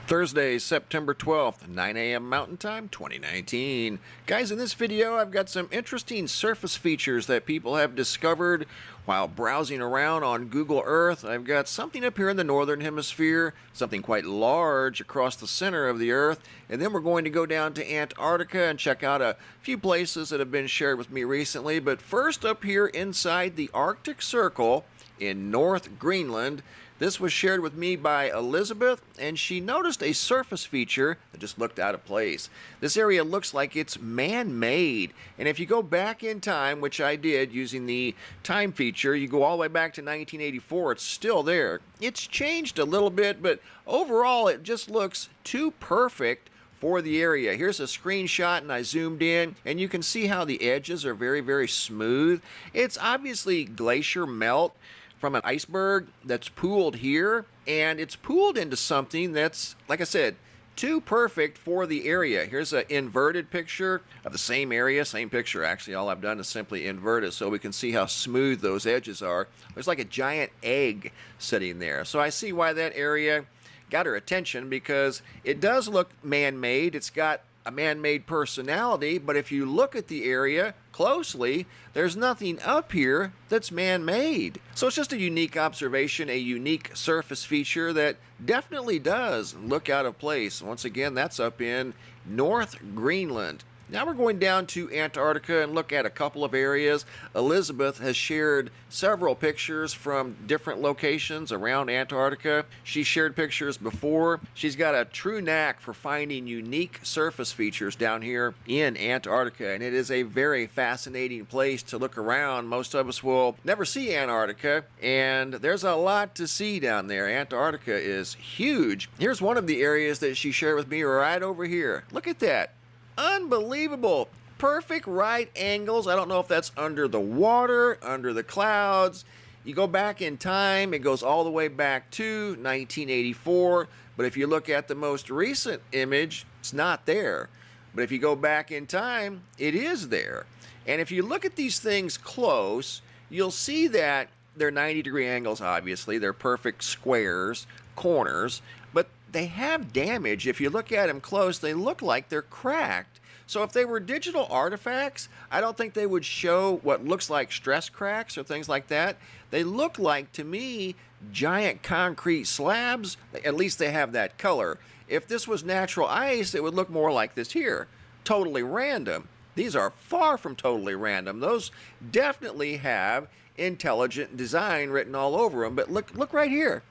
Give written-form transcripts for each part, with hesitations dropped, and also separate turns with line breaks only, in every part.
Thursday, September 12th, 9 a.m. Mountain Time, 2019. Guys, in this video, I've got some interesting surface features that people have discovered while browsing around on Google Earth. I've got something up here in the northern hemisphere, something quite large across the center of the Earth, and then we're going to go down to Antarctica and check out a few places that have been shared with me recently. But first, up here inside the Arctic Circle in North Greenland, this was shared with me by Elizabeth, and she noticed a surface feature that just looked out of place. This area looks like it's man-made, and if you go back in time, which I did using the time feature, you go all the way back to 1984, it's still there. It's changed a little bit, but overall it just looks too perfect for the area. Here's a screenshot, and I zoomed in, and you can see how the edges are very, very smooth. It's obviously glacier melt from an iceberg that's pooled here, and it's pooled into something that's, like I said, too perfect for the area. Here's an inverted picture of the same area, same picture actually. All I've done is simply invert it so we can see how smooth those edges are. There's like a giant egg sitting there. So I see why that area got her attention, because it does look man-made. It's got a man-made personality, but if you look at the area closely, there's nothing up here that's man-made. So it's just a unique observation, a unique surface feature that definitely does look out of place. Once again, that's up in North Greenland. Now we're going down to Antarctica and look at a couple of areas. Elizabeth has shared several pictures from different locations around Antarctica. She shared pictures before. She's got a true knack for finding unique surface features down here in Antarctica, and it is a very fascinating place to look around. Most of us will never see Antarctica, and there's a lot to see down there. Antarctica is huge. Here's one of the areas that she shared with me right over here. Look at that. Unbelievable. Perfect right angles. I don't know if that's under the water, under the clouds. You go back in time, it goes all the way back to 1984. But if you look at the most recent image, it's not there. But if you go back in time, it is there. And if you look at these things close, you'll see that they're 90-degree angles, obviously. They're perfect squares, corners, but they have damage. If you look at them close, they look like they're cracked. So if they were digital artifacts, I don't think they would show what looks like stress cracks or things like that. They look like, to me, giant concrete slabs. At least they have that color. If this was natural ice, it would look more like this here. Totally random. These are far from totally random. Those definitely have intelligent design written all over them. But look right here.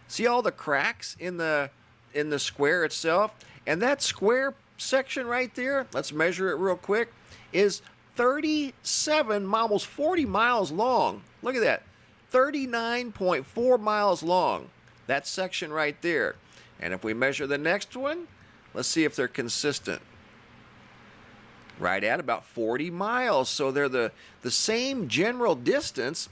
See all the cracks in the square itself? And that square section right there, let's measure it real quick, is 37, almost 40 miles long. Look at that. 39.4 miles long. That section right there. And if we measure the next one, let's see if they're consistent. Right at about 40 miles. So they're the same general distance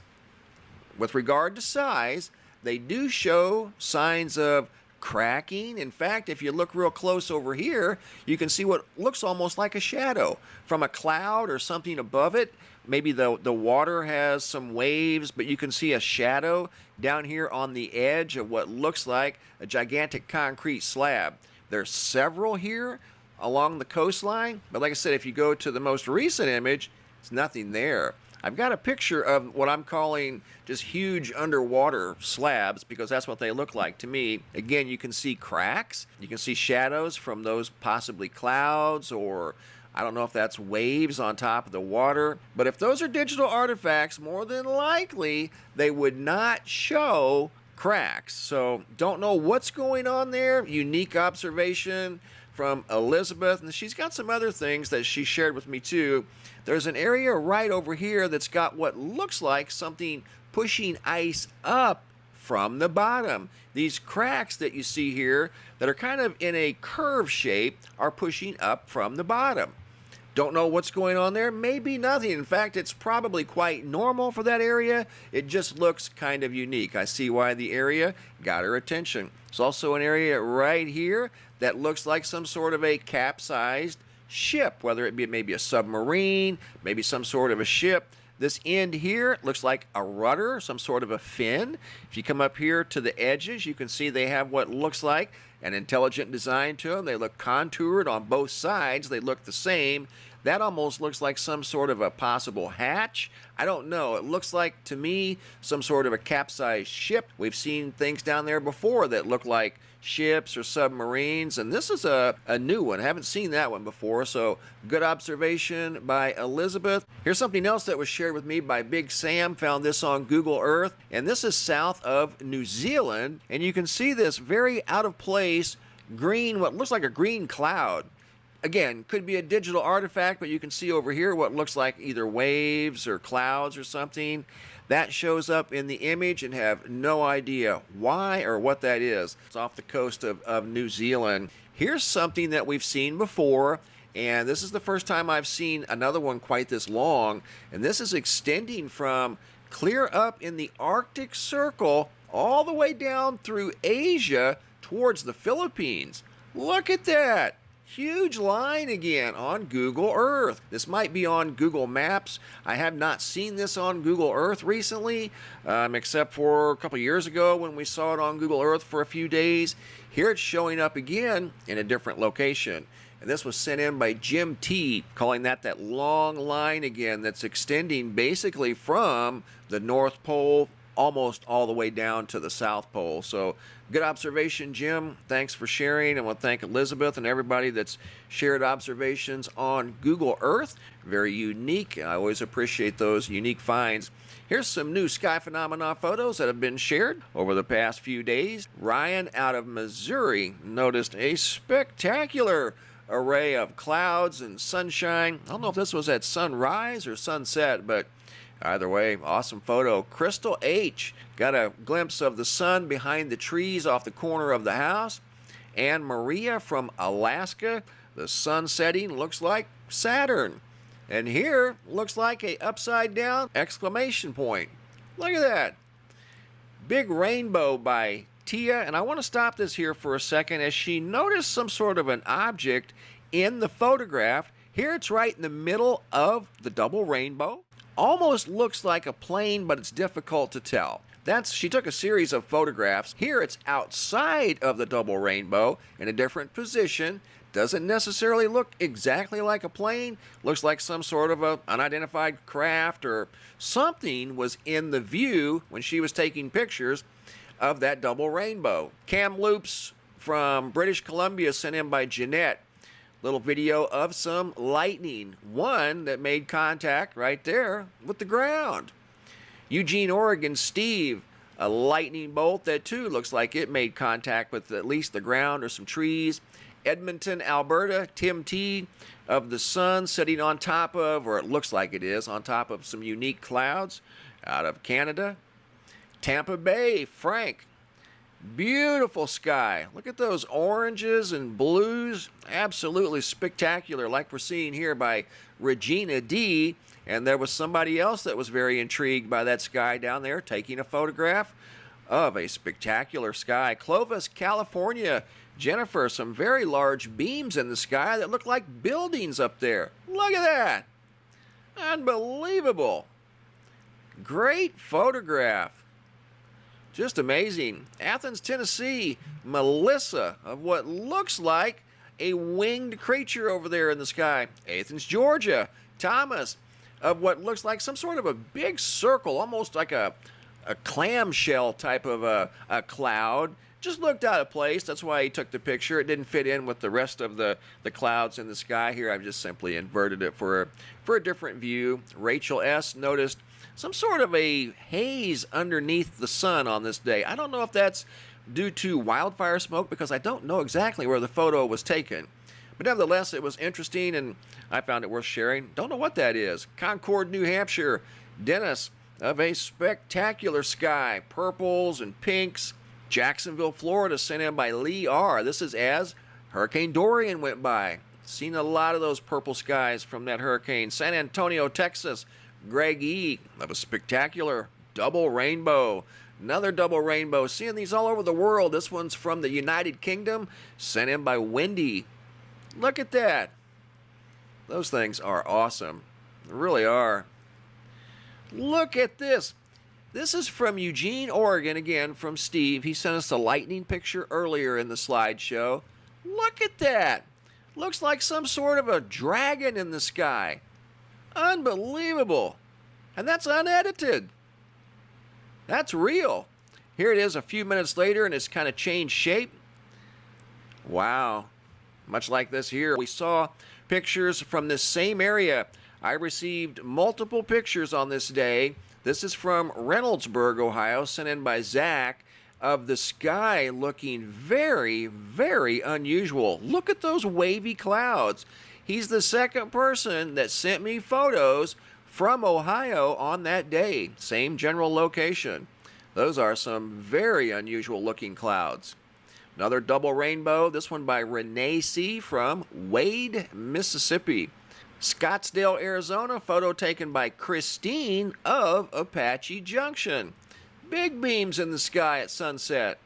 with regard to size. They do show signs of cracking. In fact, if you look real close over here, you can see what looks almost like a shadow from a cloud or something above it. Maybe the water has some waves, but you can see a shadow down here on the edge of what looks like a gigantic concrete slab. There's several here along the coastline, but like I said, if you go to the most recent image, it's nothing there. I've got a picture of what I'm calling just huge underwater slabs, because that's what they look like to me. Again, you can see cracks. You can see shadows from those possibly clouds, or I don't know if that's waves on top of the water. But if those are digital artifacts, more than likely they would not show cracks. So don't know what's going on there. Unique observation from Elizabeth, and she's got some other things that she shared with me too. There's an area right over here that's got what looks like something pushing ice up from the bottom. These cracks that you see here that are kind of in a curve shape are pushing up from the bottom. Don't know what's going on there. Maybe nothing. In fact, it's probably quite normal for that area. It just looks kind of unique. I see why the area got her attention. There's also an area right here that looks like some sort of a capsized ship, whether it be maybe a submarine, maybe some sort of a ship This end here looks like a rudder, some sort of a fin. If you come up here to the edges, you can see they have what looks like an intelligent design to them. They look contoured on both sides. They look the same. That almost looks like some sort of a possible hatch. I don't know. It looks like, to me, some sort of a capsized ship. We've seen things down there before that look like ships or submarines, and this is a new one. I haven't seen that one before, so good observation by Elizabeth. Here's something else that was shared with me by Big Sam. Found this on Google Earth, and this is south of New Zealand, and you can see this very out of place green, what looks like a green cloud. Again, could be a digital artifact, but you can see over here what looks like either waves or clouds or something. That shows up in the image and have no idea why or what that is. It's off the coast of New Zealand. Here's something that we've seen before, and this is the first time I've seen another one quite this long, and this is extending from clear up in the Arctic Circle all the way down through Asia towards the Philippines. Look at that! Huge line again on Google Earth. This might be on Google Maps. I have not seen this on Google Earth recently, except for a couple years ago when we saw it on Google Earth for a few days. Here it's showing up again in a different location. And this was sent in by Jim T, calling that long line again that's extending basically from the North Pole almost all the way down to the South Pole. So good observation, Jim. Thanks for sharing. I want to thank Elizabeth and everybody that's shared observations on Google Earth. Very unique. I always appreciate those unique finds. Here's some new sky phenomena photos that have been shared over the past few days. Ryan out of Missouri noticed a spectacular array of clouds and sunshine. I don't know if this was at sunrise or sunset, but either way, awesome photo. Crystal H got a glimpse of the sun behind the trees off the corner of the house. And Maria from Alaska, the sun setting looks like Saturn. And here looks like a upside down exclamation point. Look at that. Big rainbow by Tia. And I want to stop this here for a second as she noticed some sort of an object in the photograph. Here it's right in the middle of the double rainbow. Almost looks like a plane, but it's difficult to tell. She took a series of photographs. Here it's outside of the double rainbow in a different position. Doesn't necessarily look exactly like a plane. Looks like some sort of an unidentified craft or something was in the view when she was taking pictures of that double rainbow. KAMLOOPS from British Columbia sent in by JENETTE. Little video of some lightning. One that made contact right there with the ground. Eugene, Oregon, Steve, a lightning bolt that too looks like it made contact with at least the ground or some trees. Edmonton, Alberta, TIMT, of the sun sitting on top of, or it looks like it is, on top of some unique clouds out of Canada. Tampa Bay, Frank. Beautiful sky. Look at those oranges and blues. Absolutely spectacular, like we're seeing here by Regina D. And there was somebody else that was very intrigued by that sky down there, taking a photograph of a spectacular sky. Clovis, California. Jennifer, some very large beams in the sky that look like buildings up there. Look at that. Unbelievable. Great photograph. Just amazing. Athens, Tennessee, Melissa, of what looks like a winged creature over there in the sky. Athens, Georgia, Thomas, of what looks like some sort of a big circle, almost like a clamshell type of a cloud. Just looked out of place. That's why he took the picture. It didn't fit in with the rest of the clouds in the sky here. I've just simply inverted it for a different view. Rachel S. noticed some sort of a haze underneath the sun on this day. I don't know if that's due to wildfire smoke because I don't know exactly where the photo was taken. But nevertheless, it was interesting and I found it worth sharing. Don't know what that is. Concord, New Hampshire. Dennis, of a spectacular sky. Purples and pinks. Jacksonville, Florida, sent in by Leigh R. This is as Hurricane Dorian went by. Seen a lot of those purple skies from that hurricane. San Antonio, Texas. Greg E. of a spectacular double rainbow. Another double rainbow. Seeing these all over the world. This one's from the United Kingdom. Sent in by Wendy. Look at that. Those things are awesome. They really are. Look at this. This is from Eugene, Oregon, again from Steve. He sent us a lightning picture earlier in the slideshow. Look at that. Looks like some sort of a dragon in the sky. Unbelievable. And that's unedited. That's real. Here it is a few minutes later and it's kind of changed shape. Wow. Much like this here. We saw pictures from this same area. I received multiple pictures on this day. This is from Reynoldsburg, Ohio, sent in by Zach, of the sky looking very, very unusual. Look at those wavy clouds. He's the second person that sent me photos from Ohio on that day. Same general location. Those are some very unusual looking clouds. Another double rainbow, this one by Renee C. from Wade, Mississippi. Scottsdale, Arizona, photo taken by Christine of Apache Junction. Big beams in the sky at sunset.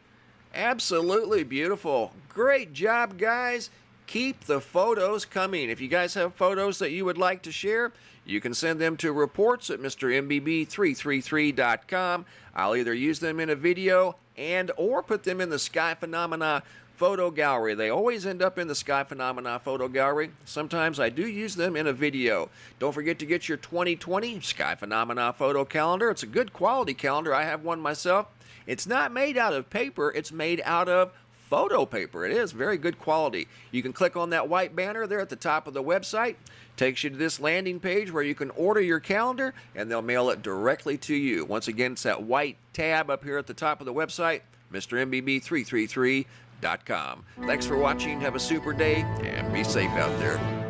Absolutely beautiful. Great job, guys. Keep the photos coming. If you guys have photos that you would like to share, you can send them to reports at MrMBB333.com. I'll either use them in a video and or put them in the Sky Phenomena photo gallery. They always end up in the Sky Phenomena photo gallery. Sometimes I do use them in a video. Don't forget to get your 2020 Sky Phenomena photo calendar. It's a good quality calendar. I have one myself. It's not made out of paper. It's made out of photo paper. It is very good quality. You can click on that white banner there at the top of the website. Takes you to this landing page where you can order your calendar and they'll mail it directly to you. Once again, it's that white tab up here at the top of the website, MrMBB333.com. Thanks for watching. Have a super day and be safe out there.